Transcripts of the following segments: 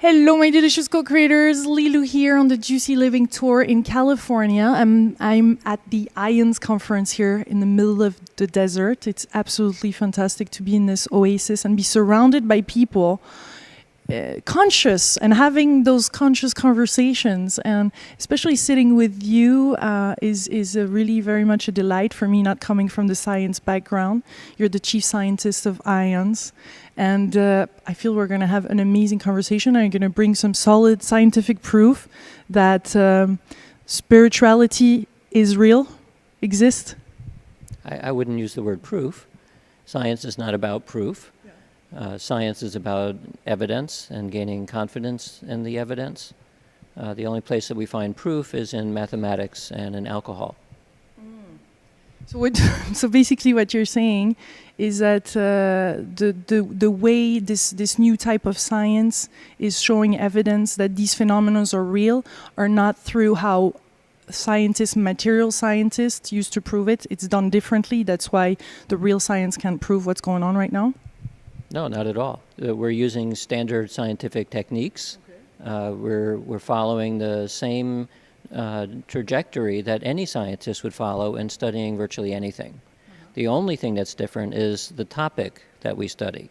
Hello, my delicious co-creators. Lilu here on the Juicy Living Tour in California. I'm at the Ions Conference here in the middle of the desert. It's absolutely fantastic to be in this oasis and be surrounded by people conscious and having those conscious conversations, and especially sitting with you is really very much a delight for me, not coming from the science background. You're the chief scientist of Ions, and I feel we're going to have an amazing conversation. I'm going to bring some solid scientific proof that spirituality is real, exists. I wouldn't use the word proof. Science is not about proof. Science is about evidence and gaining confidence in the evidence. The only place that we find proof is in mathematics and in alcohol. So basically what you're saying is that the way this new type of science is showing evidence that these phenomena are real are not through how scientists, material scientists used to prove it. It's done differently. That's why the real science can't prove what's going on right now. No, not at all. We're using standard scientific techniques. Okay. We're following the same trajectory that any scientist would follow in studying virtually anything. The only thing that's different is the topic that we study.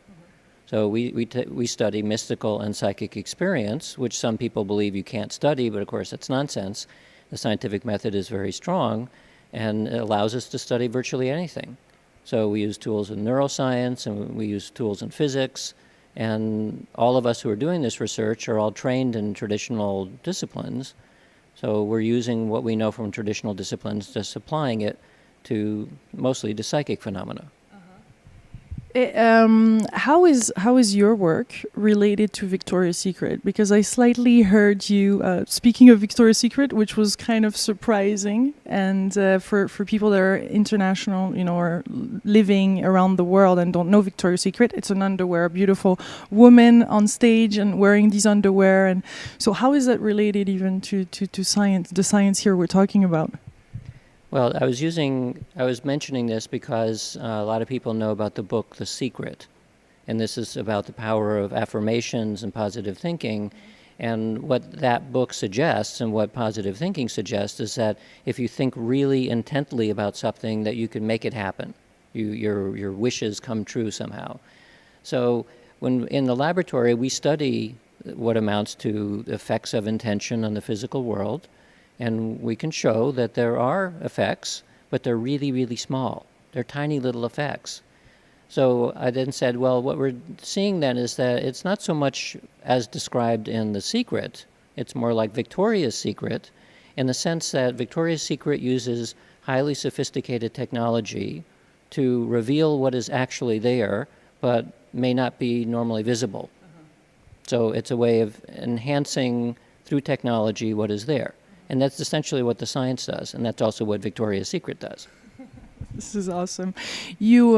So we study mystical and psychic experience, which some people believe you can't study, but of course that's nonsense. The scientific method is very strong, and it allows us to study virtually anything. So we use tools in neuroscience, and we use tools in physics, and all of us who are doing this research are all trained in traditional disciplines. So we're using what we know from traditional disciplines, just applying it to mostly to psychic phenomena. How is your work related to Victoria's Secret? Because I slightly heard you speaking of Victoria's Secret, which was kind of surprising. And for people that are international, or living around the world and don't know Victoria's Secret, it's an underwear, a beautiful woman on stage and wearing these underwear. And so, how is that related even to science? The science here we're talking about. Well, I was mentioning this because a lot of people know about the book The Secret, and this is about the power of affirmations and positive thinking. And what that book suggests and what positive thinking suggests is that if you think really intently about something, that you can make it happen. Your wishes come true somehow. So when in the laboratory, we study what amounts to effects of intention on the physical world. And we can show that there are effects, but they're really, really small. They're tiny little effects. So I then said, well, what we're seeing then is that it's not so much as described in The Secret. It's more like Victoria's Secret, in the sense that Victoria's Secret uses highly sophisticated technology to reveal what is actually there, but may not be normally visible. So it's a way of enhancing, through technology, what is there. And that's essentially what the science does, and that's also what Victoria's Secret does. This is awesome. You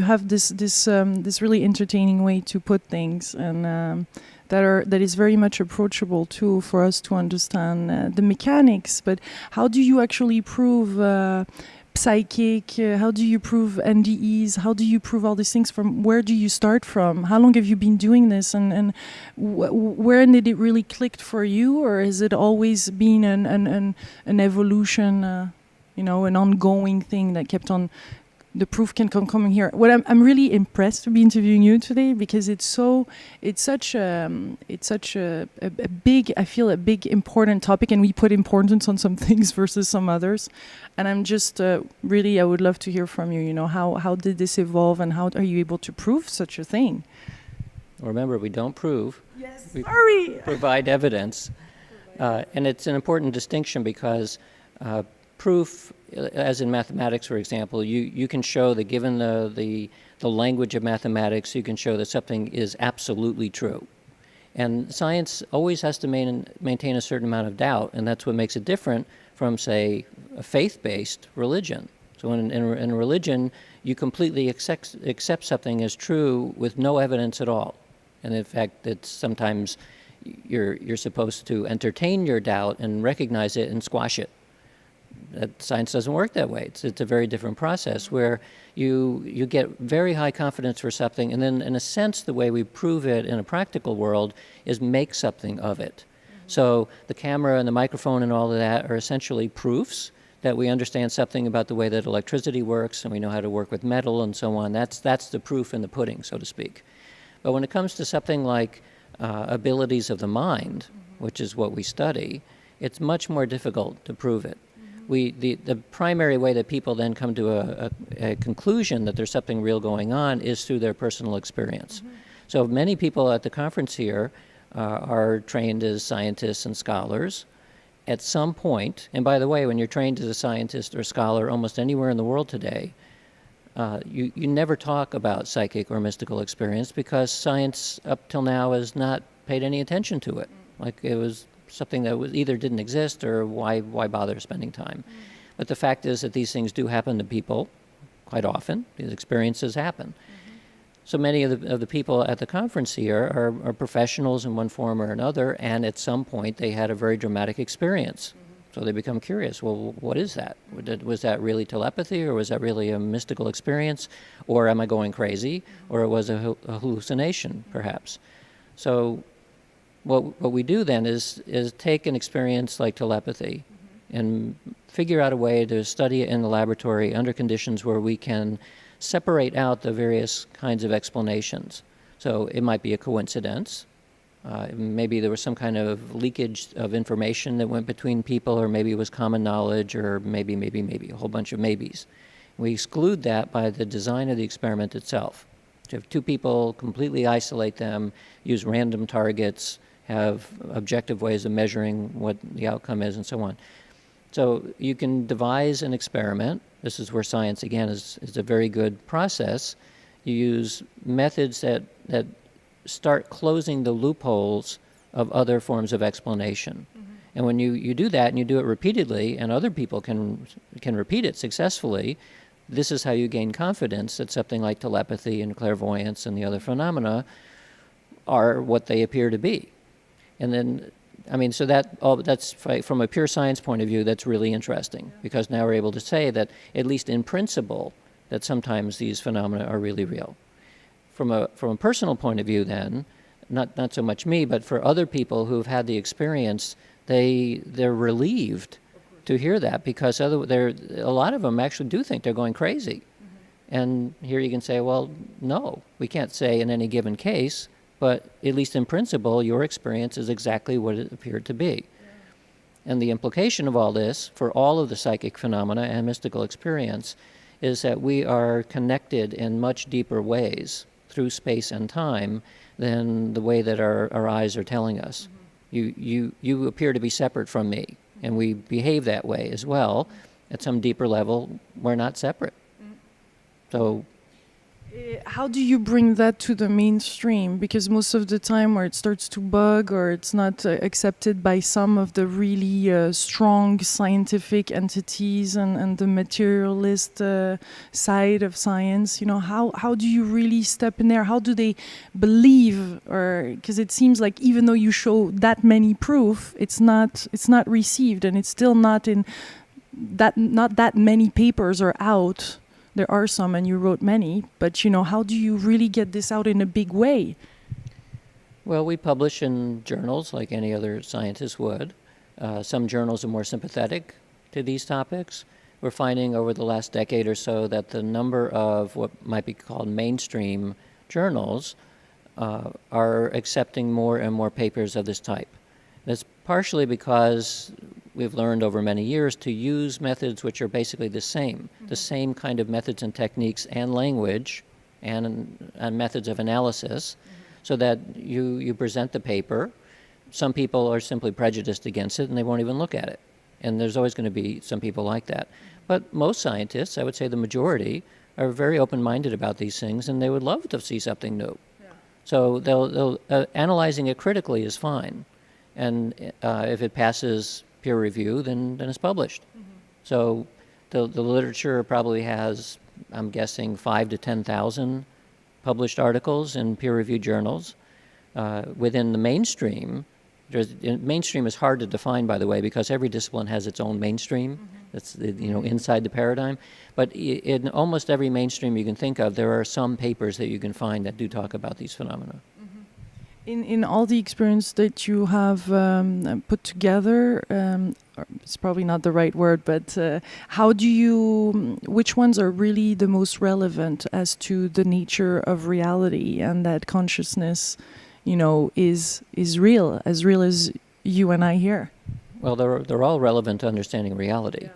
have this really entertaining way to put things, and that is very much approachable too for us to understand the mechanics. But how do you actually prove psychic? How do you prove NDEs? How do you prove all these things? From where do you start from? How long have you been doing this? And where did it really click for you, or has it always been an evolution? An ongoing thing that kept on. The proof can come here. What I'm really impressed to be interviewing you today, because it's such a big, I feel, a big important topic, and we put importance on some things versus some others. And I'm just really, I would love to hear from you. How did this evolve, and how are you able to prove such a thing? Remember, we don't prove. Yes. We Sorry. provide evidence, and it's an important distinction because proof, as in mathematics, for example, you can show that given the language of mathematics, you can show that something is absolutely true. And science always has to maintain a certain amount of doubt, and that's what makes it different from, say, a faith-based religion. So in religion, you completely accept something as true with no evidence at all. And in fact, it's sometimes you're supposed to entertain your doubt and recognize it and squash it. That science doesn't work that way. It's a very different process where you get very high confidence for something, and then in a sense the way we prove it in a practical world is make something of it. So the camera and the microphone and all of that are essentially proofs that we understand something about the way that electricity works, and we know how to work with metal and so on. That's the proof in the pudding, so to speak. But when it comes to something like abilities of the mind, which is what we study, it's much more difficult to prove it. The primary way that people then come to a conclusion that there's something real going on is through their personal experience. So many people at the conference here are trained as scientists and scholars. At some point, and by the way, when you're trained as a scientist or scholar almost anywhere in the world today, you never talk about psychic or mystical experience because science up till now has not paid any attention to it. Like it was something that was either didn't exist or why bother spending time. But the fact is that these things do happen to people quite often. These experiences happen. So many of the people at the conference here are professionals in one form or another, and at some point they had a very dramatic experience. So they become curious, well, what is that? Was that really telepathy, or was that really a mystical experience? Or am I going crazy? Or was it a hallucination, perhaps? So what we do then is take an experience like telepathy and figure out a way to study it in the laboratory under conditions where we can separate out the various kinds of explanations. So it might be a coincidence. Maybe there was some kind of leakage of information that went between people, or maybe it was common knowledge, or maybe, a whole bunch of maybes. We exclude that by the design of the experiment itself. So if two people, completely isolate them, use random targets, have objective ways of measuring what the outcome is, and so on. So you can devise an experiment. This is where science, again, is a very good process. You use methods that start closing the loopholes of other forms of explanation. And when you do that and you do it repeatedly and other people can repeat it successfully, this is how you gain confidence that something like telepathy and clairvoyance and the other phenomena are what they appear to be. And then, I mean, so that's from a pure science point of view, that's really interesting, because now we're able to say that, at least in principle, that sometimes these phenomena are really real. From a personal point of view then, not so much me, but for other people who've had the experience, they're relieved to hear that, because a lot of them actually do think they're going crazy. And here you can say, well, no, we can't say in any given case, but at least in principle, your experience is exactly what it appeared to be. And the implication of all this, for all of the psychic phenomena and mystical experience, is that we are connected in much deeper ways through space and time than the way that our eyes are telling us. You appear to be separate from me, and we behave that way as well. At some deeper level, we're not separate. So how do you bring that to the mainstream? Because most of the time where it starts to bug or it's not accepted by some of the really strong scientific entities and the materialist side of science, how do you really step in there? How do they believe? Or because it seems like even though you show that many proof, it's not received, and it's still not that many papers are out. There are some, and you wrote many, but how do you really get this out in a big way? Well, we publish in journals like any other scientist would. Some journals are more sympathetic to these topics. We're finding over the last decade or so that the number of what might be called mainstream journals are accepting more and more papers of this type. That's partially because we've learned over many years to use methods which are basically the same kind of methods and techniques and language and methods of analysis, so that you present the paper. Some people are simply prejudiced against it and they won't even look at it. And there's always going to be some people like that. But most scientists, I would say the majority, are very open-minded about these things, and they would love to see something new. Yeah. So they'll analyzing it critically is fine. And if it passes peer review, then it's published. So the literature probably has I'm guessing 5 to 10,000 published articles in peer-reviewed journals. Within the mainstream, mainstream is hard to define, by the way, because every discipline has its own mainstream. That's inside the paradigm. But in almost every mainstream you can think of, there are some papers that you can find that do talk about these phenomena. In all the experience that you have put together, or it's probably not the right word, but which ones are really the most relevant as to the nature of reality and that consciousness, is real as you and I here? Well, they're all relevant to understanding reality.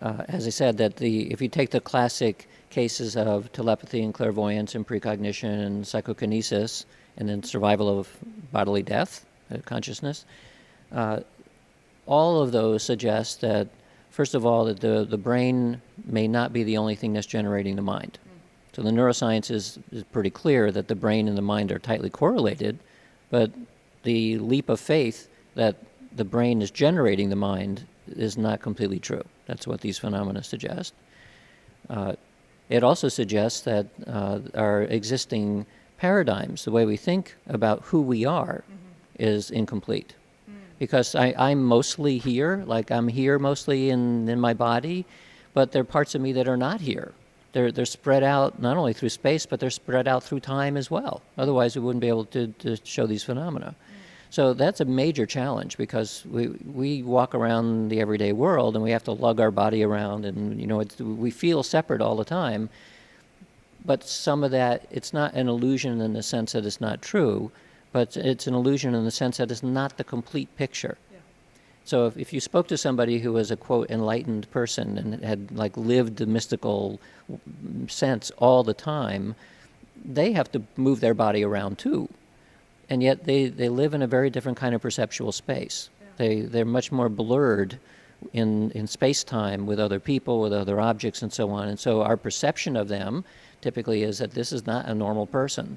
As I said, that if you take the classic cases of telepathy and clairvoyance and precognition and psychokinesis, and then survival of bodily death, consciousness, all of those suggest that, first of all, that the brain may not be the only thing that's generating the mind. So the neuroscience is pretty clear that the brain and the mind are tightly correlated, but the leap of faith that the brain is generating the mind is not completely true. That's what these phenomena suggest. It also suggests that our existing paradigms, the way we think about who we are, is incomplete. Because I'm mostly here, like I'm here mostly in my body, but there are parts of me that are not here. They're spread out not only through space, but they're spread out through time as well. Otherwise, we wouldn't be able to show these phenomena. So that's a major challenge, because we walk around the everyday world and we have to lug our body around, and we feel separate all the time. But some of that, it's not an illusion in the sense that it's not true, but it's an illusion in the sense that it's not the complete picture. Yeah. So if you spoke to somebody who was a, quote, enlightened person and had lived the mystical sense all the time, they have to move their body around too. And yet they live in a very different kind of perceptual space. Yeah. They're much more blurred in space-time with other people, with other objects, and so on. And so our perception of them typically is that this is not a normal person,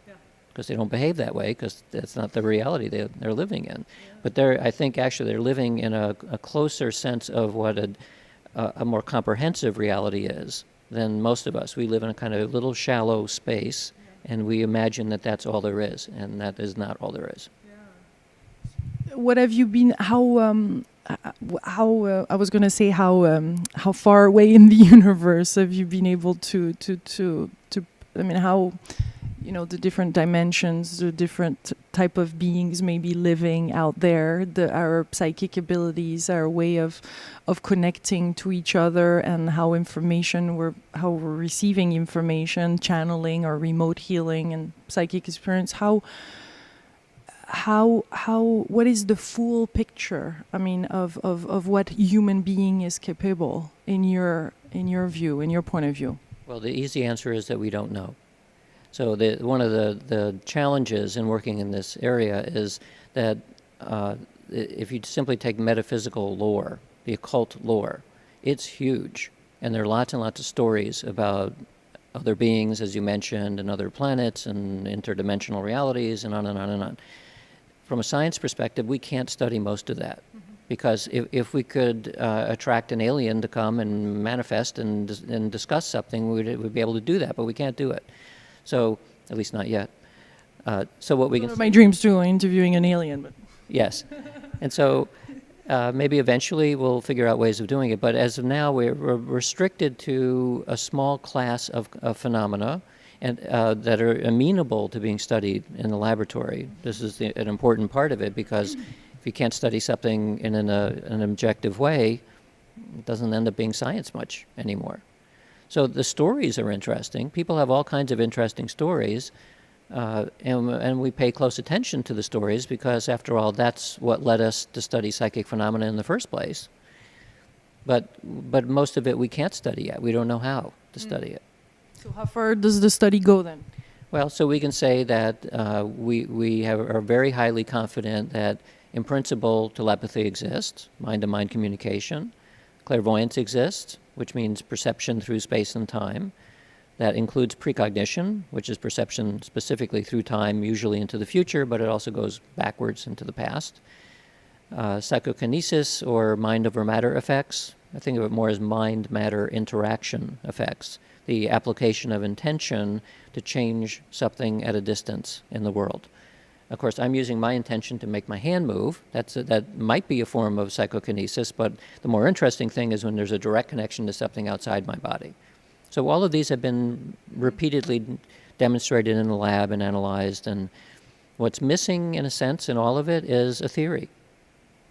because they don't behave that way, because that's not the reality they're living in. Yeah. But I think actually they're living in a closer sense of what a more comprehensive reality is than most of us. We live in a kind of little shallow space, and we imagine that that's all there is, and that is not all there is. Yeah. What have you been? How I was going to say how far away in the universe have you been able to I mean, how the different dimensions, the different type of beings may be living out there, our psychic abilities, our way of connecting to each other, and how we're receiving information, channeling or remote healing and psychic experience. What is the full picture? I mean, of what human being is capable in your view, in your point of view? Well, the easy answer is that we don't know. So one of the challenges in working in this area is that if you simply take metaphysical lore, the occult lore, it's huge. And there are lots and lots of stories about other beings, as you mentioned, and other planets and interdimensional realities, and on and on and on. From a science perspective, we can't study most of that. Because if we could attract an alien to come and manifest and discuss something, we'd be able to do that, but we can't do it. So, at least not yet. So what we can... My dreams too, interviewing an alien. But yes. And so maybe eventually we'll figure out ways of doing it. But as of now, we're restricted to a small class of phenomena and that are amenable to being studied in the laboratory. This is an important part of it, because if you can't study something in an objective way, it doesn't end up being science much anymore. So the stories are interesting. People have all kinds of interesting stories, and we pay close attention to the stories because, after all, that's what led us to study psychic phenomena in the first place. But most of it we can't study yet. We don't know how to study it. So how far does the study go then? Well, so we can say that we are very highly confident that, in principle, telepathy exists, mind-to-mind communication. Clairvoyance exists, which means perception through space and time. That includes precognition, which is perception specifically through time, usually into the future, but it also goes backwards into the past. Psychokinesis, or mind over matter effects. I think of it more as mind-matter interaction effects. the application of intention to change something at a distance in the world. Of course, I'm using my intention to make my hand move. That might be a form of psychokinesis, but the more interesting thing is when there's a direct connection to something outside my body. So all of these have been repeatedly demonstrated in the lab and analyzed, and what's missing, in a sense, in all of it is a theory.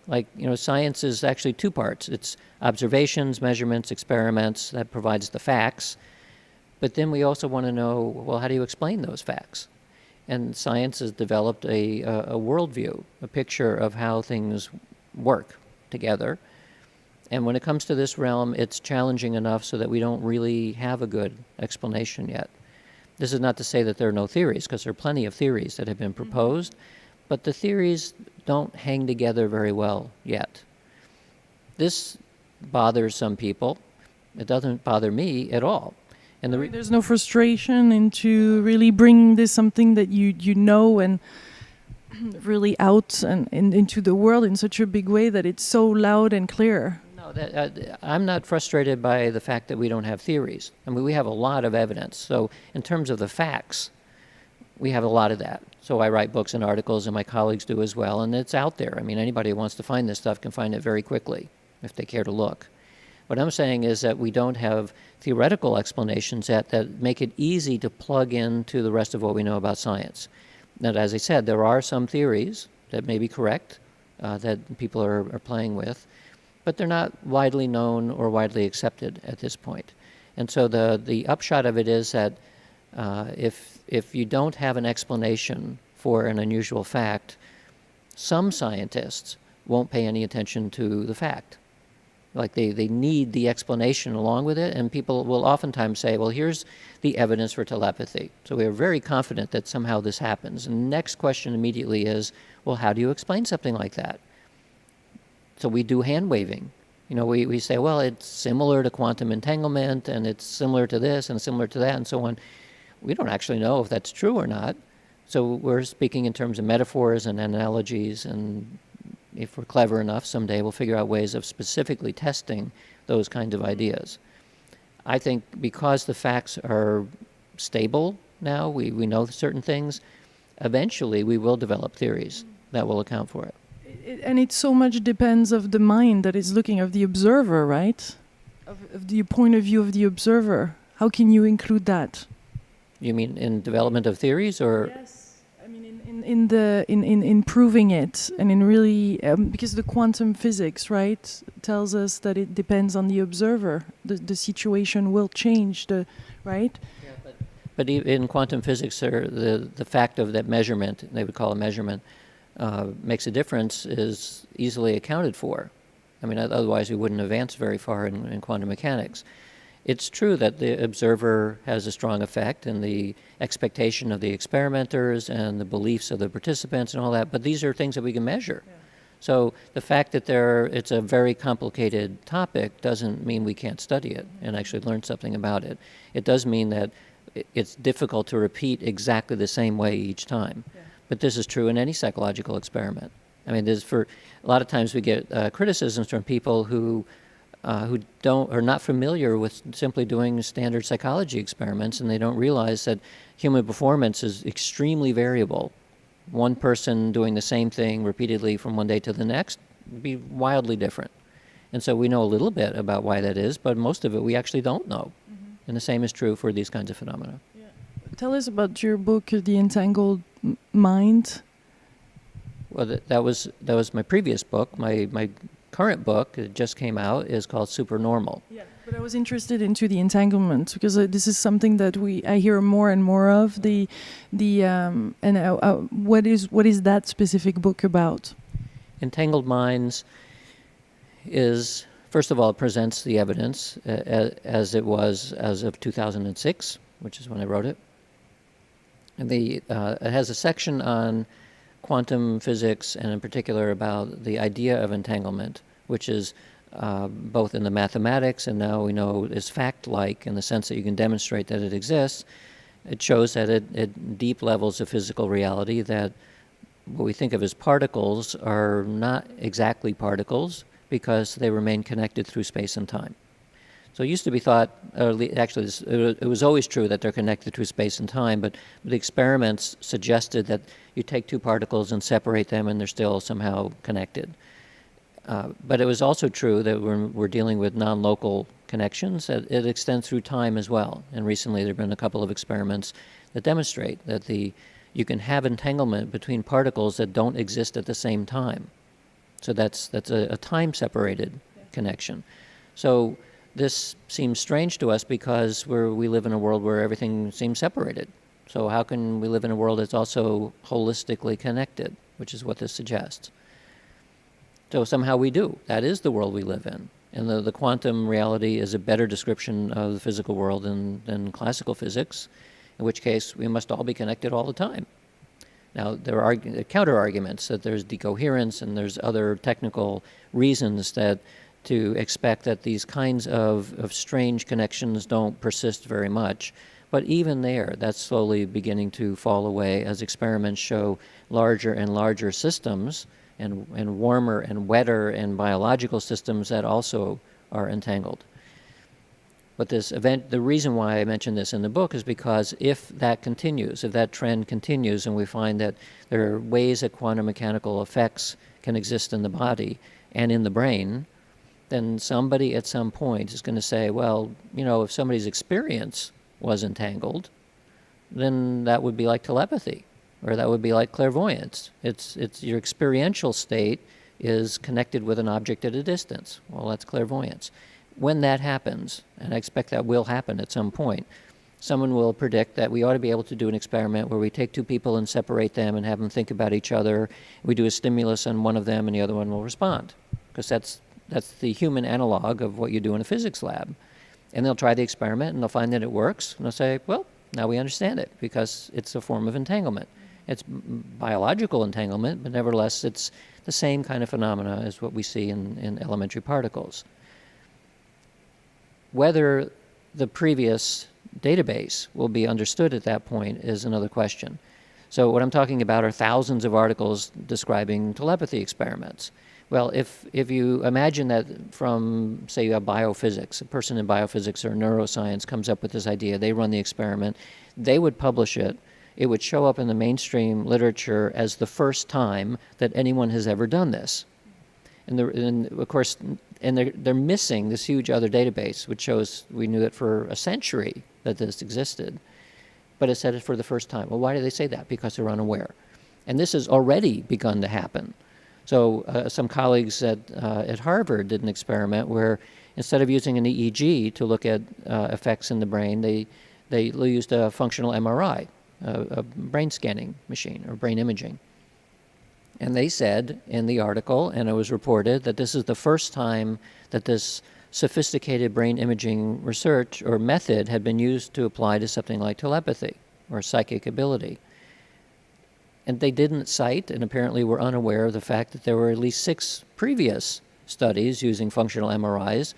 Like, science is actually two parts. It's observations, measurements, experiments, that provides the facts. But then we also want to know, well, how do you explain those facts? And science has developed a worldview, a picture of how things work together. And when it comes to this realm, it's challenging enough so that we don't really have a good explanation yet. This is not to say that there are no theories, because there are plenty of theories that have been proposed, but the theories don't hang together very well yet. This bothers some people. It doesn't bother me at all. And there's no frustration into really bringing this something that you know and really out and into the world in such a big way that it's so loud and clear. No, I'm not frustrated by the fact that we don't have theories. I mean, we have a lot of evidence. So in terms of the facts, we have a lot of that. So I write books and articles, and my colleagues do as well, and it's out there. I mean, anybody who wants to find this stuff can find it very quickly if they care to look. What I'm saying is that we don't have theoretical explanations yet that make it easy to plug into the rest of what we know about science. Now, as I said, there are some theories that may be correct, that people are playing with, but they're not widely known or widely accepted at this point. And so the upshot of it is that if you don't have an explanation for an unusual fact, some scientists won't pay any attention to the fact. Like they need the explanation along with it, and people will oftentimes say, well, here's the evidence for telepathy. So we are very confident that somehow this happens. And the next question immediately is, well, how do you explain something like that? So we do hand waving. We say, well, it's similar to quantum entanglement, and it's similar to this, and similar to that, and so on. We don't actually know if that's true or not. So we're speaking in terms of metaphors and analogies, and if we're clever enough, someday we'll figure out ways of specifically testing those kinds of ideas. I think because the facts are stable now, we know certain things, eventually we will develop theories that will account for it. And it so much depends of the mind that is looking, of the observer, right? Of the point of view of the observer. How can you include that? You mean in development of theories, or? Yes. I mean, in proving it, and in really, because the quantum physics, right, tells us that it depends on the observer. The situation will change, right? Yeah, but in quantum physics, the fact of that measurement, they would call a measurement, makes a difference, is easily accounted for. I mean, otherwise we wouldn't advance very far in quantum mechanics. It's true that the observer has a strong effect, and the expectation of the experimenters and the beliefs of the participants and all that, but these are things that we can measure. Yeah. So the fact that it's a very complicated topic doesn't mean we can't study it and actually learn something about it. It does mean that it's difficult to repeat exactly the same way each time. Yeah. But this is true in any psychological experiment. I mean, a lot of times we get criticisms from people who are not familiar with simply doing standard psychology experiments, and they don't realize that human performance is extremely variable. One person doing the same thing repeatedly from one day to the next would be wildly different. And so we know a little bit about why that is, but most of it we actually don't know. Mm-hmm. And the same is true for these kinds of phenomena. Yeah. Tell us about your book, The Entangled Mind. Well, that was my previous book. My current book, it just came out, is called Supernormal. Yeah, but I was interested into the entanglement, because this is something that I hear more and more of. What is that specific book about? Entangled Minds is, first of all, it presents the evidence as it was as of 2006, which is when I wrote it. And it has a section on quantum physics, and in particular about the idea of entanglement, which is both in the mathematics and now we know is fact-like in the sense that you can demonstrate that it exists. It shows that at deep levels of physical reality that what we think of as particles are not exactly particles because they remain connected through space and time. So it used to be thought, actually it was always true that they're connected through space and time, but the experiments suggested that you take two particles and separate them and they're still somehow connected. But it was also true that we're dealing with non-local connections, that it extends through time as well. And recently there have been a couple of experiments that demonstrate that you can have entanglement between particles that don't exist at the same time. So that's a time-separated connection. So this seems strange to us because we live in a world where everything seems separated. So how can we live in a world that's also holistically connected, which is what this suggests. So somehow we do. That is the world we live in. And the quantum reality is a better description of the physical world than classical physics, in which case we must all be connected all the time. Now, there are counter-arguments that there's decoherence and there's other technical reasons to expect that these kinds of strange connections don't persist very much. But even there, that's slowly beginning to fall away as experiments show larger and larger systems and warmer and wetter and biological systems that also are entangled. But this event, the reason why I mention this in the book is because if that continues, if that trend continues and we find that there are ways that quantum mechanical effects can exist in the body and in the brain, then somebody at some point is going to say, well, if somebody's experience was entangled, then that would be like telepathy, or that would be like clairvoyance. It's your experiential state is connected with an object at a distance. Well, that's clairvoyance. When that happens, and I expect that will happen at some point, someone will predict that we ought to be able to do an experiment where we take two people and separate them and have them think about each other. We do a stimulus on one of them and the other one will respond, because that's the human analog of what you do in a physics lab. And they'll try the experiment and they'll find that it works, and they'll say, well, now we understand it, because it's a form of entanglement. It's biological entanglement, but nevertheless it's the same kind of phenomena as what we see in elementary particles. Whether the previous database will be understood at that point is another question. So what I'm talking about are thousands of articles describing telepathy experiments. Well, if you imagine that from, say, you have biophysics, a person in biophysics or neuroscience comes up with this idea, they run the experiment, they would publish it, it would show up in the mainstream literature as the first time that anyone has ever done this. And of course, they're missing this huge other database, which shows we knew it for a century that this existed, but it said it for the first time. Well, why do they say that? Because they're unaware. And this has already begun to happen. So some colleagues at Harvard did an experiment where instead of using an EEG to look at effects in the brain, they used a functional MRI, a brain scanning machine or brain imaging. And they said in the article, and it was reported, that this is the first time that this sophisticated brain imaging research or method had been used to apply to something like telepathy or psychic ability. And they didn't cite, and apparently were unaware of the fact that there were at least 6 previous studies using functional MRIs,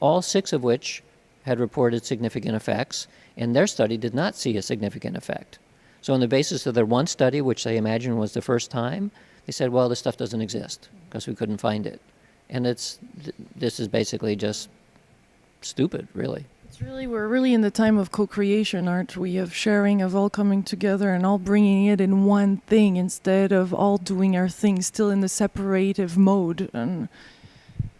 all 6 of which had reported significant effects, and their study did not see a significant effect. So on the basis of their one study, which they imagined was the first time, they said, well, this stuff doesn't exist because we couldn't find it. And this is basically just stupid, really. We're really in the time of co-creation, aren't we? Of sharing, of all coming together and all bringing it in one thing instead of all doing our thing still in the separative mode. And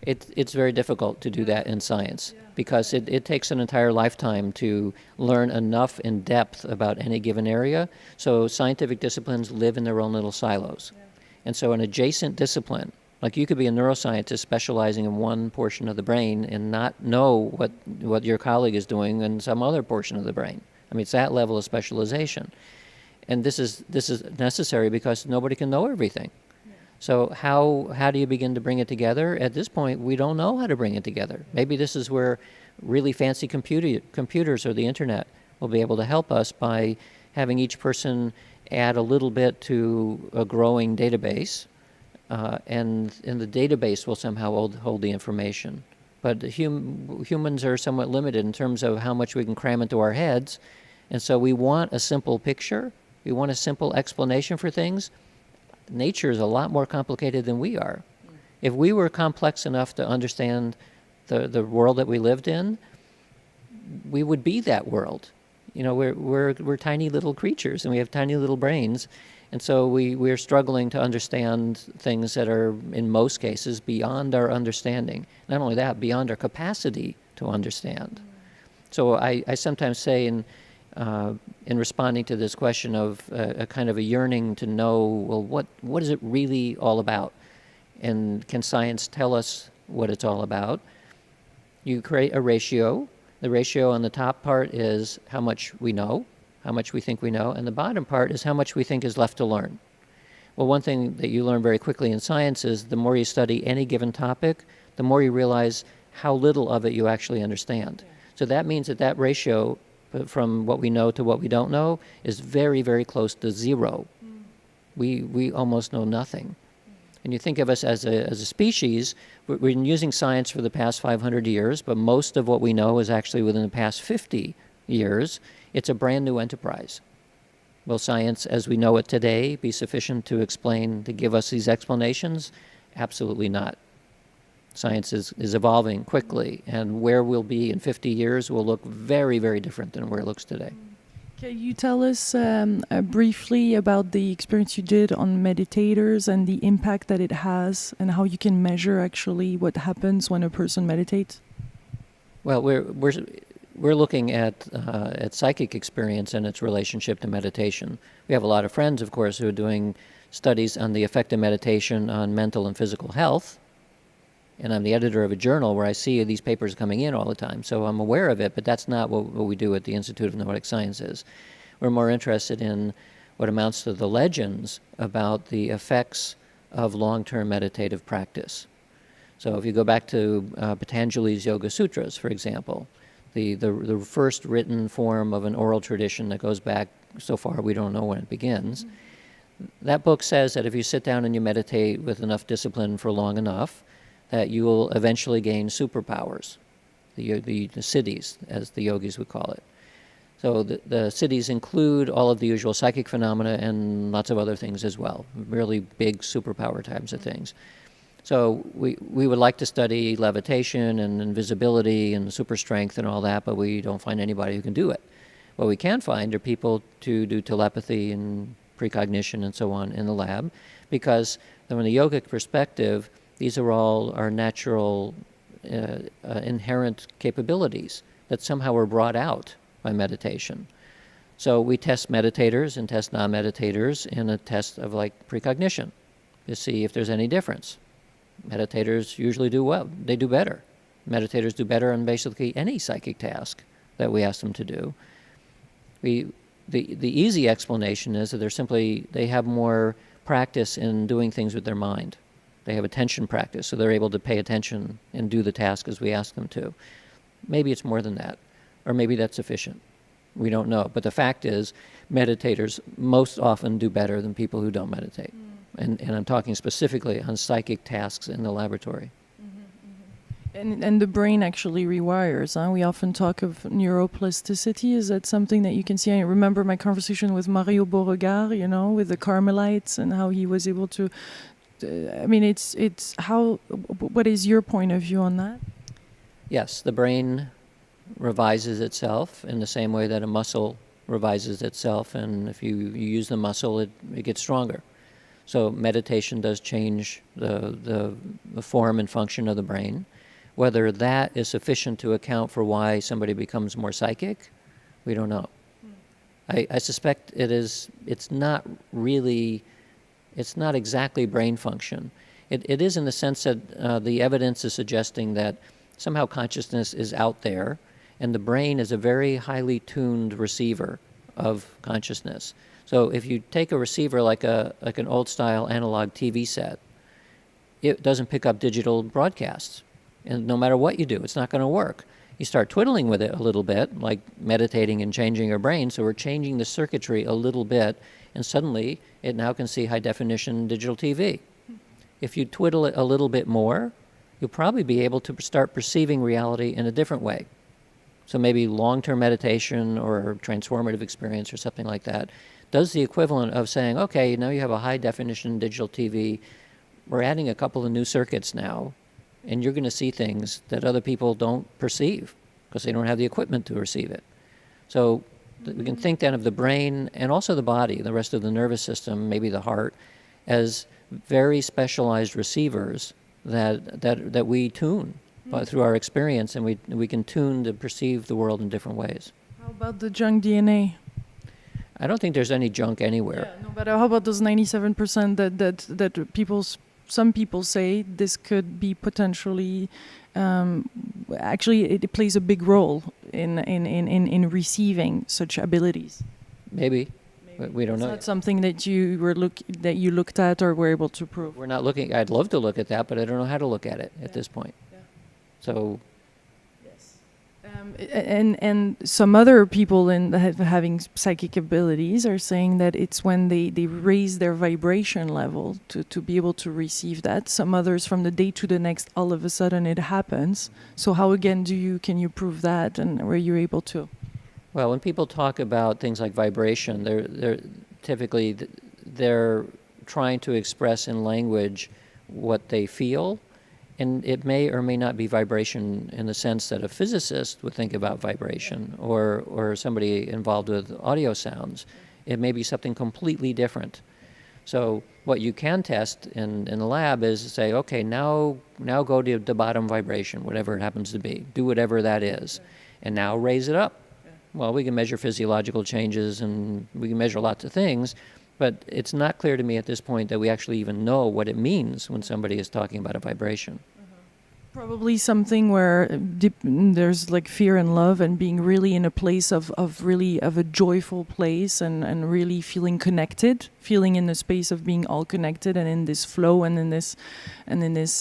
it's very difficult to do that in science because it takes an entire lifetime to learn enough in depth about any given area. So scientific disciplines live in their own little silos. And so an adjacent discipline, like you could be a neuroscientist specializing in one portion of the brain and not know what your colleague is doing in some other portion of the brain. I mean, it's that level of specialization. And this is necessary because nobody can know everything. Yeah. So how do you begin to bring it together? At this point, we don't know how to bring it together. Maybe this is where really fancy computers or the internet will be able to help us by having each person add a little bit to a growing database, and the database will somehow hold the information. But humans are somewhat limited in terms of how much we can cram into our heads, and so we want a simple picture. We want a simple explanation for things. Nature is a lot more complicated than we are. If we were complex enough to understand the world that we lived in, we would be that world. You know, we're tiny little creatures, and we have tiny little brains, and so we're struggling to understand things that are, in most cases, beyond our understanding. Not only that, beyond our capacity to understand. So I sometimes say in responding to this question of a kind of a yearning to know, well, what is it really all about? And can science tell us what it's all about? You create a ratio. The ratio on the top part is how much we know, how much we think we know, and the bottom part is how much we think is left to learn. Well, one thing that you learn very quickly in science is the more you study any given topic, the more you realize how little of it you actually understand. So that means that ratio from what we know to what we don't know is very, very close to zero. We almost know nothing. And you think of us as a species, we've been using science for the past 500 years, but most of what we know is actually within the past 50 years. It's a brand new enterprise. Will science, as we know it today, be sufficient to explain, to give us these explanations? Absolutely not. Science is evolving quickly, and where we'll be in 50 years will look very, very different than where it looks today. Can you tell us briefly about the experience you did on meditators and the impact that it has, and how you can measure actually what happens when a person meditates? Well, we're looking at psychic experience and its relationship to meditation. We have a lot of friends, of course, who are doing studies on the effect of meditation on mental and physical health. And I'm the editor of a journal where I see these papers coming in all the time. So I'm aware of it, but that's not what we do at the Institute of Noetic Sciences. We're more interested in what amounts to the legends about the effects of long-term meditative practice. So if you go back to Patanjali's Yoga Sutras, for example, the first written form of an oral tradition that goes back so far we don't know when it begins, that book says that if you sit down and you meditate with enough discipline for long enough, that you will eventually gain superpowers, the siddhis, as the yogis would call it. So the siddhis include all of the usual psychic phenomena and lots of other things as well, really big superpower types of things. So we would like to study levitation and invisibility and super strength and all that, but we don't find anybody who can do it. What we can find are people to do telepathy and precognition and so on in the lab, because from a yogic perspective, these are all our natural inherent capabilities that somehow were brought out by meditation. So we test meditators and test non-meditators in a test of like precognition to see if there's any difference. Meditators usually do well. They do better. Meditators do better on basically any psychic task that we ask them to do. The easy explanation is that they have more practice in doing things with their mind. They have attention practice, so they're able to pay attention and do the task as we ask them to. Maybe it's more than that, or maybe that's sufficient. We don't know. But the fact is, meditators most often do better than people who don't meditate. And I'm talking specifically on psychic tasks in the laboratory. And the brain actually rewires. We often talk of neuroplasticity. Is that something that you can see? I remember my conversation with Mario Beauregard, with the Carmelites, and how he was able to... it's how... What is your point of view on that? Yes, the brain revises itself in the same way that a muscle revises itself, and if you use the muscle, it gets stronger. So meditation does change the form and function of the brain. Whether that is sufficient to account for why somebody becomes more psychic, we don't know. I suspect it's not exactly brain function. It is in the sense that the evidence is suggesting that somehow consciousness is out there, and the brain is a very highly tuned receiver of consciousness. So if you take a receiver like an old-style analog TV set, it doesn't pick up digital broadcasts. And no matter what you do, it's not going to work. You start twiddling with it a little bit, like meditating and changing your brain, so we're changing the circuitry a little bit, and suddenly it now can see high-definition digital TV. If you twiddle it a little bit more, you'll probably be able to start perceiving reality in a different way. So maybe long-term meditation or transformative experience or something like that does the equivalent of saying, okay, now you have a high-definition digital TV, we're adding a couple of new circuits now, and you're going to see things that other people don't perceive because they don't have the equipment to receive it. So we can think then of the brain and also the body, the rest of the nervous system, maybe the heart, as very specialized receivers that we tune through our experience, and we can tune to perceive the world in different ways. How about the junk DNA? I don't think there's any junk anywhere. Yeah, no, but how about those 97% that some people say this could be potentially, actually it plays a big role in receiving such abilities. Maybe. But we don't know. That's something that you looked at or were able to prove. We're not looking. I'd love to look at that, but I don't know how to look at it at this point. Yeah. So. Yes. And some other people having psychic abilities are saying that it's when they raise their vibration level to be able to receive that. Some others, from the day to the next, all of a sudden it happens. So how again can you prove that, and were you able to? Well, when people talk about things like vibration, they're typically they're trying to express in language what they feel, and it may or may not be vibration in the sense that a physicist would think about vibration, or somebody involved with audio sounds. It may be something completely different. So what you can test in the lab is to say, okay, now go to the bottom vibration, whatever it happens to be. Do whatever that is, and now raise it up. Well, we can measure physiological changes and we can measure lots of things, but it's not clear to me at this point that we actually even know what it means when somebody is talking about a vibration. Probably something where there's like fear and love, and being really in a place of a joyful place, and really feeling connected, feeling in the space of being all connected and in this flow and in this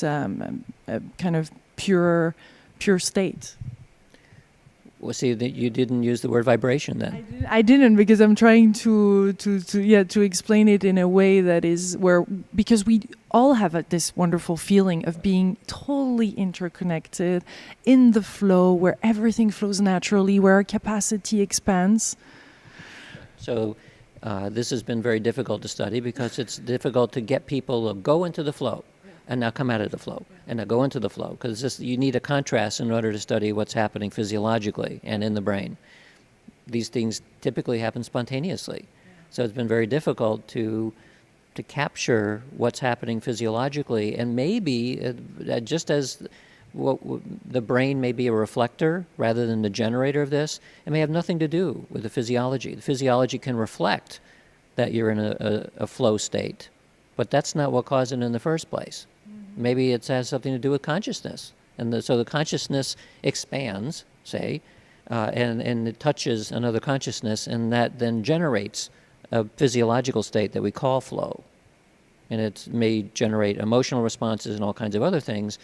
kind of pure state. Well, see, that you didn't use the word vibration then. I didn't, because I'm trying to explain it in a way that is because we all have this wonderful feeling of being totally interconnected in the flow, where everything flows naturally, where our capacity expands. So this has been very difficult to study, because it's difficult to get people to go into the flow and now come out of the flow, and now go into the flow, because you need a contrast in order to study what's happening physiologically and in the brain. These things typically happen spontaneously. So it's been very difficult to capture what's happening physiologically, and maybe just as the brain may be a reflector rather than the generator of this, it may have nothing to do with the physiology. The physiology can reflect that you're in a flow state, but that's not what caused it in the first place. Maybe it has something to do with consciousness. And so the consciousness expands, say, and it touches another consciousness, and that then generates a physiological state that we call flow. And it may generate emotional responses and all kinds of other things,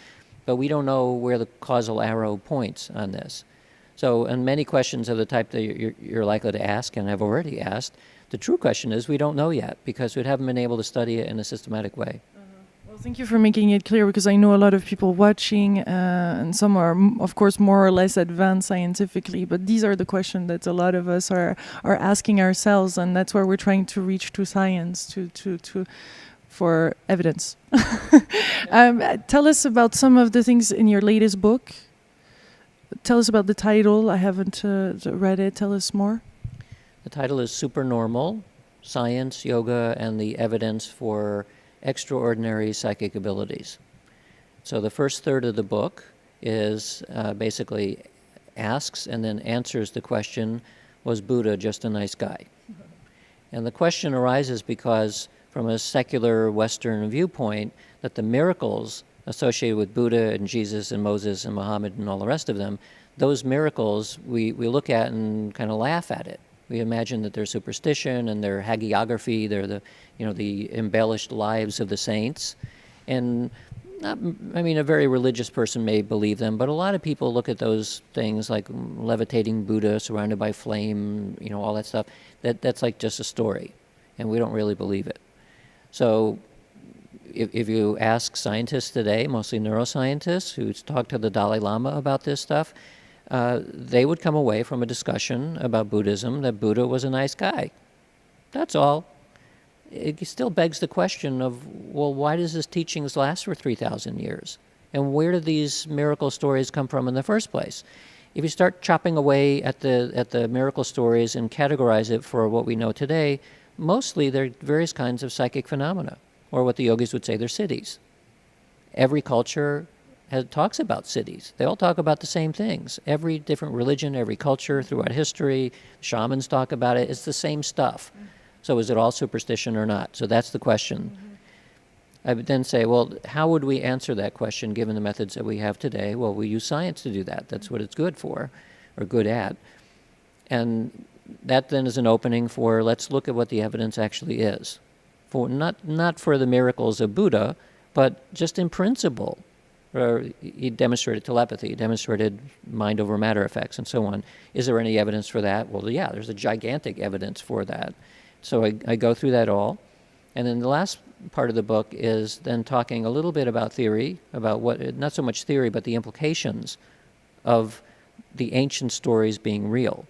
but we don't know where the causal arrow points on this. So, and many questions of the type that you're likely to ask and have already asked, the true question is we don't know yet, because we haven't been able to study it in a systematic way. Well, thank you for making it clear, because I know a lot of people watching, and some are, of course, more or less advanced scientifically, but these are the questions that a lot of us are asking ourselves, and that's where we're trying to reach to science, for evidence. Tell us about some of the things in your latest book. Tell us about the title. I haven't read it. Tell us more. The title is Supernormal: Science, Yoga, and the Evidence for Extraordinary Psychic Abilities. So the first third of the book is basically asks and then answers the question, was Buddha just a nice guy? And the question arises because, from a secular Western viewpoint, that the miracles associated with Buddha and Jesus and Moses and Muhammad and all the rest of them, those miracles we look at and kind of laugh at it. We imagine that they're superstition and they're hagiography, they're the embellished lives of the saints. And a very religious person may believe them, but a lot of people look at those things like levitating Buddha surrounded by flame, all that stuff. That's like just a story, and we don't really believe it. So if you ask scientists today, mostly neuroscientists, who talk to the Dalai Lama about this stuff, they would come away from a discussion about Buddhism that Buddha was a nice guy. That's all. It still begs the question of, well, why does his teachings last for 3,000 years? And where do these miracle stories come from in the first place? If you start chopping away at the miracle stories and categorize it for what we know today, mostly they're various kinds of psychic phenomena, or what the yogis would say, they're siddhis. Every culture talks about siddhis. They all talk about the same things. Every different religion, every culture throughout history, shamans talk about it. It's the same stuff. So is it all superstition or not? So that's the question. I would then say, well, how would we answer that question given the methods that we have today? Well, we use science to do that. That's what it's good for, or good at. And that then is an opening for, let's look at what the evidence actually is. For not for the miracles of Buddha, but just in principle. He demonstrated telepathy, he demonstrated mind over matter effects, and so on. Is there any evidence for that? Well, yeah, there's a gigantic evidence for that. So I go through that all. And then the last part of the book is then talking a little bit about theory, about what, not so much theory, but the implications of the ancient stories being real.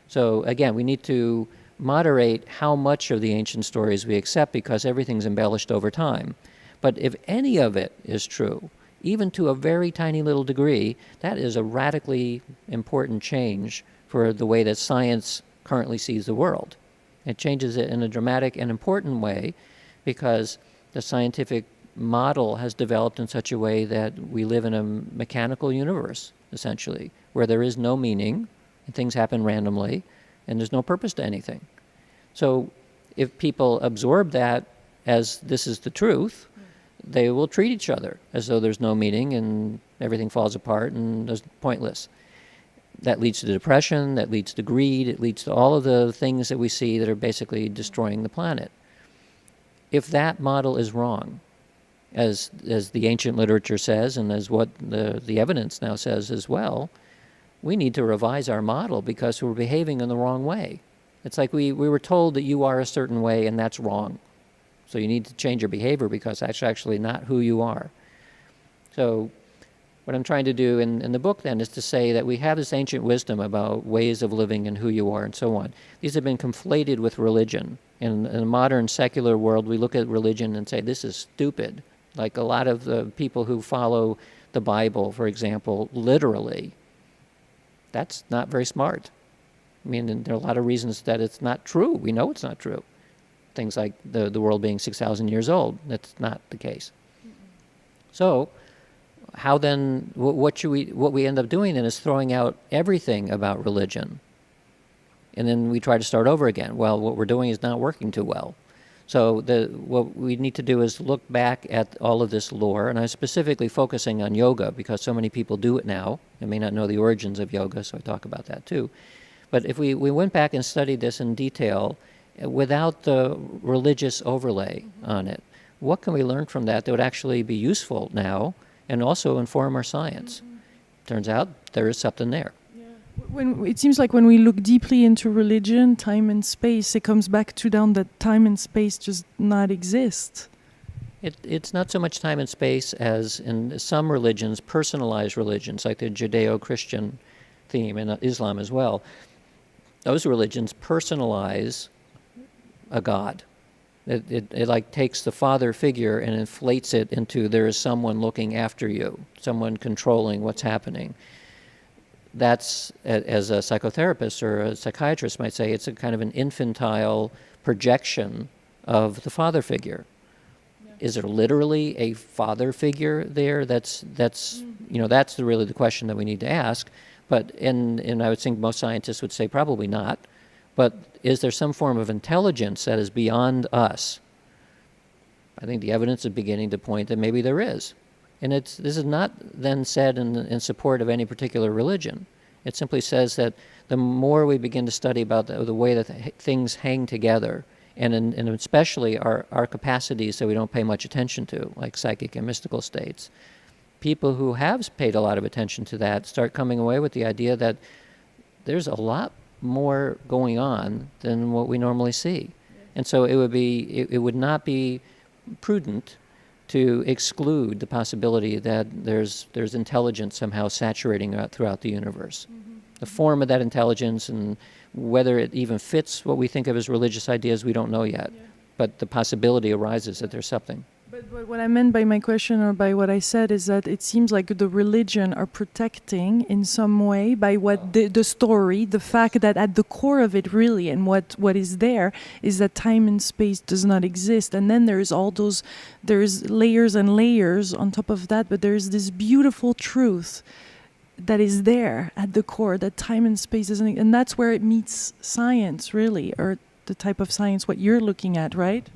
So again, we need to moderate how much of the ancient stories we accept, because everything's embellished over time. But if any of it is true, even to a very tiny little degree, that is a radically important change for the way that science currently sees the world. It changes it in a dramatic and important way, because the scientific model has developed in such a way that we live in a mechanical universe, essentially, where there is no meaning, and things happen randomly, and there's no purpose to anything. So if people absorb that as this is the truth, they will treat each other as though there's no meaning and everything falls apart and is pointless. That leads to depression, that leads to greed, it leads to all of the things that we see that are basically destroying the planet. If that model is wrong, as the ancient literature says, and as what the evidence now says as well, we need to revise our model because we're behaving in the wrong way. It's like we were told that you are a certain way and that's wrong. So you need to change your behavior because that's actually not who you are. So what I'm trying to do in the book then is to say that we have this ancient wisdom about ways of living and who you are and so on. These have been conflated with religion. In a modern secular world, we look at religion and say, this is stupid. Like a lot of the people who follow the Bible, for example, literally, that's not very smart. I mean, there are a lot of reasons that it's not true. We know it's not true. Things like the world being 6,000 years old, that's not the case. So how then, what we end up doing then is throwing out everything about religion. And then we try to start over again. Well, what we're doing is not working too well. So what we need to do is look back at all of this lore, and I'm specifically focusing on yoga because so many people do it now. They may not know the origins of yoga, so I talk about that too. But if we went back and studied this in detail, without the religious overlay on it, what can we learn from that would actually be useful now and also inform our science? Turns out there is something there. When it seems like when we look deeply into religion, time and space, it comes back to down that time and space just not exist. It's not so much time and space as in some religions, personalized religions, like the Judeo-Christian theme, and Islam as well. Those religions personalize a god. It like takes the father figure and inflates it into there is someone looking after you, someone controlling what's happening. That's, as a psychotherapist or a psychiatrist might say, it's a kind of an infantile projection of the father figure. Yeah. Is there literally a father figure there? That's really the question that we need to ask. But and I would think most scientists would say probably not. But is there some form of intelligence that is beyond us? I think the evidence is beginning to point that maybe there is. And this is not then said in support of any particular religion. It simply says that the more we begin to study about the way that things hang together, and especially our capacities that we don't pay much attention to, like psychic and mystical states, people who have paid a lot of attention to that start coming away with the idea that there's a lot more going on than what we normally see. And so it would not be prudent to exclude the possibility that there's intelligence somehow saturating throughout the universe. Mm-hmm. The form of that intelligence and whether it even fits what we think of as religious ideas, we don't know yet. Yeah. But the possibility arises that there's something. But what I meant by my question or by what I said is that it seems like the religion are protecting in some way by what the story, the fact that at the core of it really and what is there is that time and space does not exist. And then there's all those, there's layers and layers on top of that, but there's this beautiful truth that is there at the core, that time and space isn't, and that's where it meets science really, or the type of science what you're looking at, right?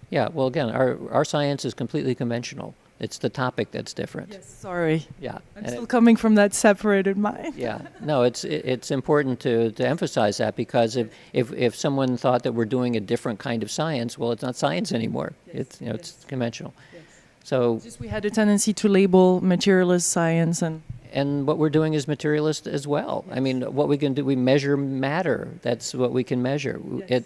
Yeah, well, again, our science is completely conventional. It's the topic that's different. Yes, sorry. Yeah. I'm still coming from that separated mind. Yeah, no, it's important to emphasize that, because if someone thought that we're doing a different kind of science, well, it's not science anymore. Yes, it's conventional. Yes. So it's just we had a tendency to label materialist science and what we're doing is materialist as well. Yes. I mean, what we can do, we measure matter. That's what we can measure. Yes.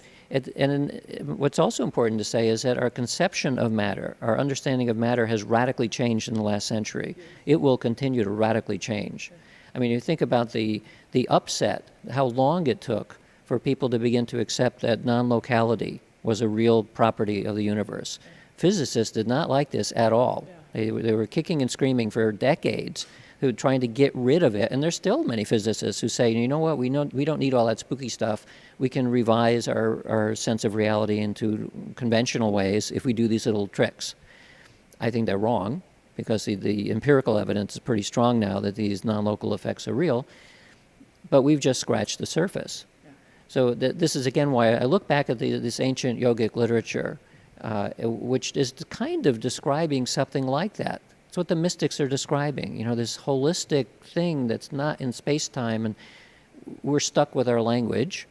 And what's also important to say is that our conception of matter, our understanding of matter has radically changed in the last century. Yes. It will continue to radically change. Yes. I mean, you think about the upset, how long it took for people to begin to accept that non-locality was a real property of the universe. Yes. Physicists did not like this at all. Yeah. They were kicking and screaming for decades, who trying to get rid of it, and there's still many physicists who say, you know what, we don't need all that spooky stuff. We can revise our sense of reality into conventional ways if we do these little tricks. I think they're wrong, because the empirical evidence is pretty strong now that these non-local effects are real, but we've just scratched the surface. Yeah. So this is again why I look back at this ancient yogic literature, which is kind of describing something like that. It's what the mystics are describing, this holistic thing that's not in space-time, and we're stuck with our language,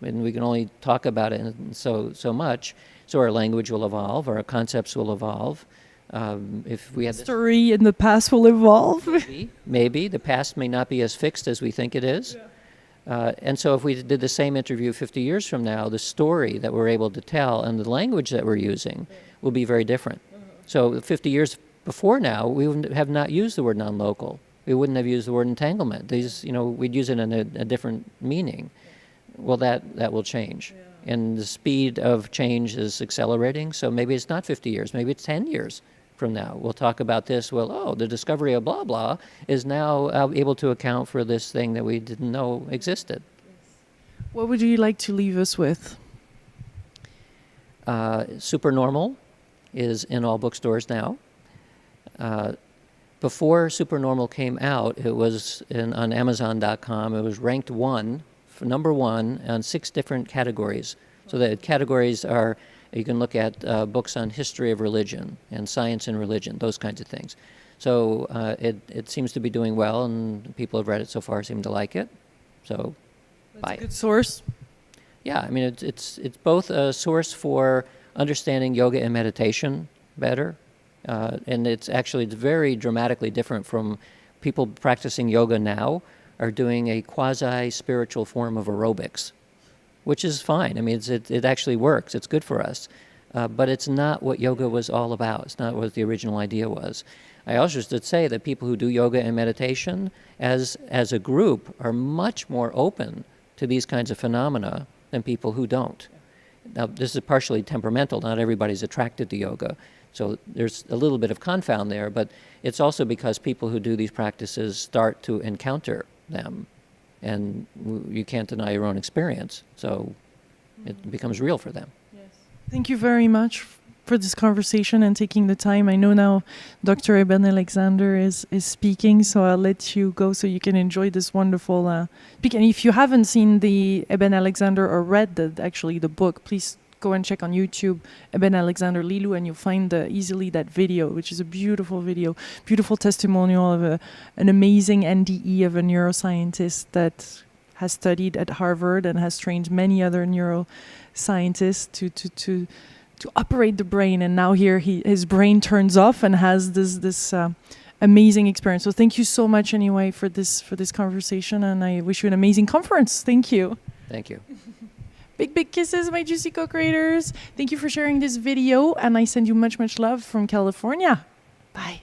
and we can only talk about it so much. So our language will evolve, our concepts will evolve. If we have history in the past will evolve. Maybe the past may not be as fixed as we think it is. Yeah. And so if we did the same interview 50 years from now, the story that we're able to tell and the language that we're using will be very different. So 50 years before now, we would have not used the word non-local. We wouldn't have used the word entanglement. These, we'd use it in a different meaning. Well, that will change. Yeah. And the speed of change is accelerating, so maybe it's not 50 years, maybe it's 10 years from now. We'll talk about this, the discovery of blah, blah is now able to account for this thing that we didn't know existed. Yes. What would you like to leave us with? Supernormal is in all bookstores now. Before Supernormal came out, it was on Amazon.com. It was ranked number one on 6 different categories. So the categories are, you can look at books on history of religion and science and religion, those kinds of things. So it seems to be doing well, and people have read it so far seem to like it. So buy it. That's a good source. Yeah, I mean, it's both a source for understanding yoga and meditation better. And it's very dramatically different from people practicing yoga now are doing a quasi-spiritual form of aerobics, which is fine. I mean, it actually works. It's good for us. But it's not what yoga was all about. It's not what the original idea was. I also should say that people who do yoga and meditation as a group are much more open to these kinds of phenomena than people who don't. Now, this is partially temperamental. Not everybody's attracted to yoga. So there's a little bit of confound there, but it's also because people who do these practices start to encounter them, and you can't deny your own experience. So it becomes real for them. Yes. Thank you very much for this conversation and taking the time. I know now Dr. Eben Alexander is speaking, so I'll let you go so you can enjoy this wonderful speak. And if you haven't seen the Eben Alexander or read the book, please go and check on YouTube Eben Alexander Lilu, and you'll find easily that video, which is a beautiful video, beautiful testimonial of an amazing NDE of a neuroscientist that has studied at Harvard and has trained many other neuroscientists to operate the brain. And now here his brain turns off and has this amazing experience. So thank you so much anyway for this conversation, and I wish you an amazing conference. Thank you. Thank you. Big kisses, my juicy co-creators. Thank you for sharing this video, and I send you much, much love from California. Bye.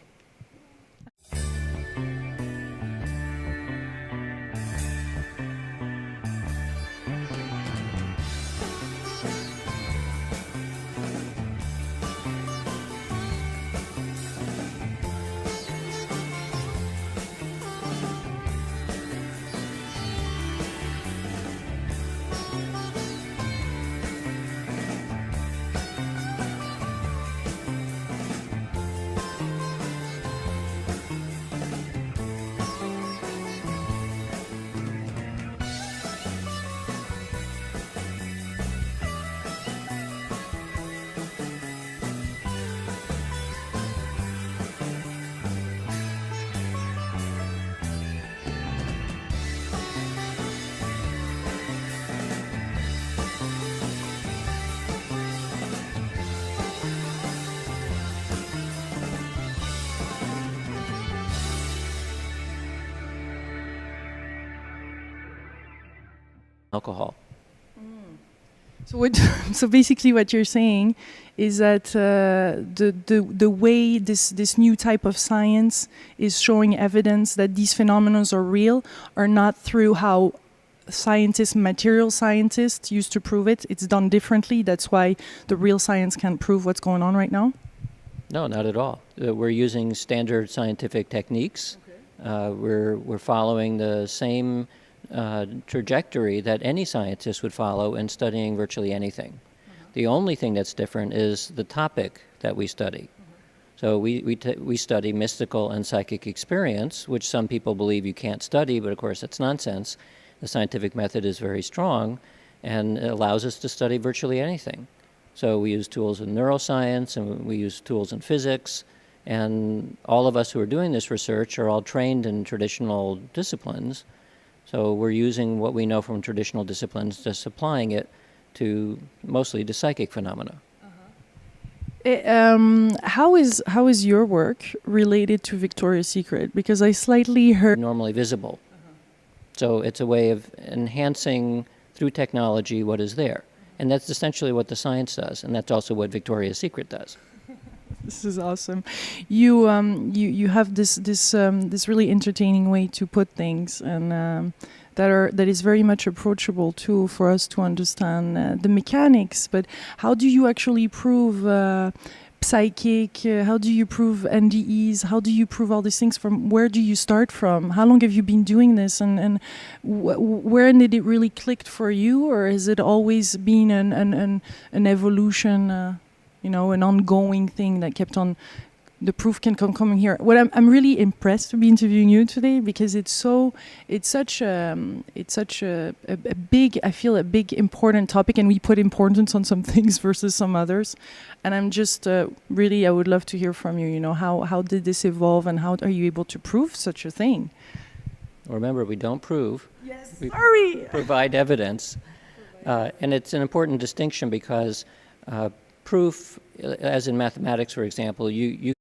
alcohol. So so basically what you're saying is that the way this new type of science is showing evidence that these phenomena are real are not through how material scientists used to prove it. It's done differently. That's why the real science can't prove what's going on right now. No, not at all. We're using standard scientific techniques. Okay. We're following the same trajectory that any scientist would follow in studying virtually anything. The only thing that's different is the topic that we study. So we study mystical and psychic experience, which some people believe you can't study, but of course that's nonsense. The scientific method is very strong and it allows us to study virtually anything. So we use tools in neuroscience and we use tools in physics, and all of us who are doing this research are all trained in traditional disciplines. So we're using what we know from traditional disciplines, just applying it to mostly to psychic phenomena. How is your work related to Victoria's Secret? Because I slightly heard normally visible. So it's a way of enhancing through technology what is there. And that's essentially what the science does, and that's also what Victoria's Secret does. This is awesome. You have this really entertaining way to put things, and that is very much approachable too for us to understand the mechanics. But how do you actually prove psychic? How do you prove NDEs? How do you prove all these things? From where do you start from? How long have you been doing this? And where did it really click for you, or has it always been an evolution? An ongoing thing that kept on. The proof can come coming here. What I'm really impressed to be interviewing you today, because it's such a big, I feel, a big important topic, and we put importance on some things versus some others. And I'm just really, I would love to hear from you. How did this evolve, and how are you able to prove such a thing? Remember, we don't prove. Yes. We Sorry. Provide evidence, and it's an important distinction because proof, as in mathematics, for example, you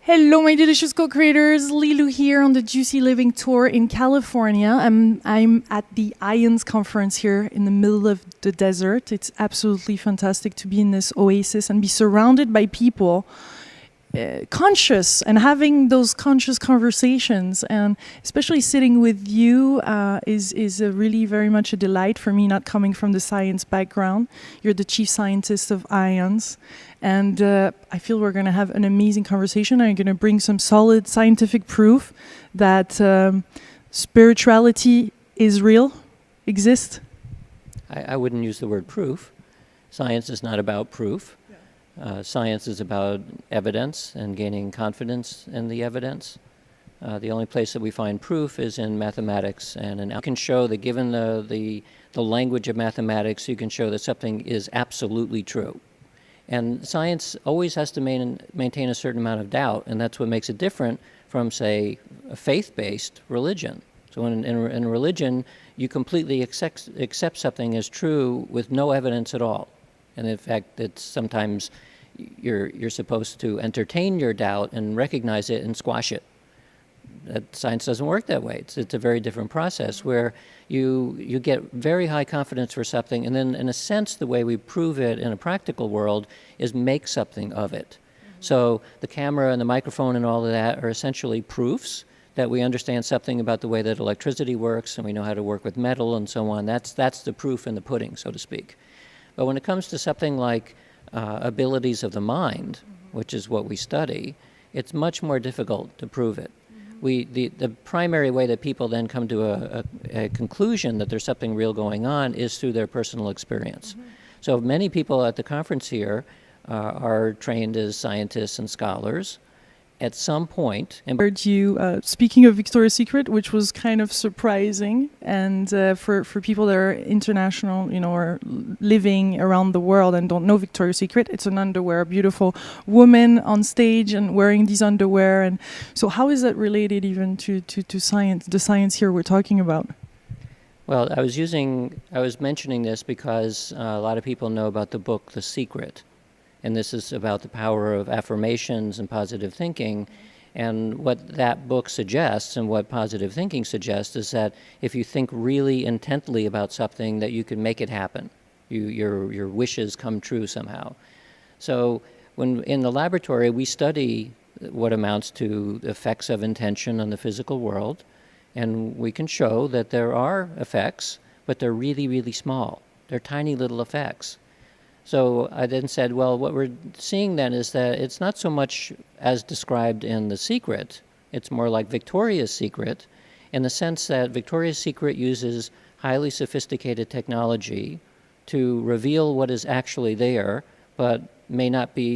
Hello, my delicious co-creators. Lilu here on the Juicy Living Tour in California. I'm at the Ions conference here in the middle of the desert. It's absolutely fantastic to be in this oasis and be surrounded by people conscious and having those conscious conversations, and especially sitting with you is a really very much a delight for me, not coming from the science background. You're the chief scientist of Ions, and I feel we're going to have an amazing conversation. I'm going to bring some solid scientific proof that spirituality is real, exists. I wouldn't use the word proof. Science is not about proof. Science is about evidence and gaining confidence in the evidence. The only place that we find proof is in mathematics, and you can show that given the language of mathematics, you can show that something is absolutely true. And science always has to maintain a certain amount of doubt, and that's what makes it different from, say, a faith-based religion. So in religion, you completely accept something as true with no evidence at all. And in fact, it's sometimes you're supposed to entertain your doubt and recognize it and squash it. That science doesn't work that way. It's a very different process where you get very high confidence for something, and then in a sense the way we prove it in a practical world is make something of it. So the camera and the microphone and all of that are essentially proofs that we understand something about the way that electricity works, and we know how to work with metal and so on. That's the proof in the pudding, so to speak. But when it comes to something like abilities of the mind, which is what we study, it's much more difficult to prove it. The primary way that people then come to a conclusion that there's something real going on is through their personal experience. So many people at the conference here are trained as scientists and scholars, at some point, and Heard you speaking of Victoria's Secret, which was kind of surprising, and for people that are international, you know, or living around the world and don't know Victoria's Secret, it's an underwear, a beautiful woman on stage and wearing these underwear, and so how is that related even to science, the science here we're talking about? well, I was mentioning this because a lot of people know about the book The Secret, and this is about the power of affirmations and positive thinking. And what that book suggests and what positive thinking suggests is that if you think really intently about something, that you can make it happen. Your wishes come true somehow. So when in the laboratory, we study what amounts to the effects of intention on the physical world, and we can show that there are effects, but they're really, really small. They're tiny little effects. So I then said, well, what we're seeing then is that it's not so much as described in The Secret. It's more like Victoria's Secret, in the sense that Victoria's Secret uses highly sophisticated technology to reveal what is actually there, but may not be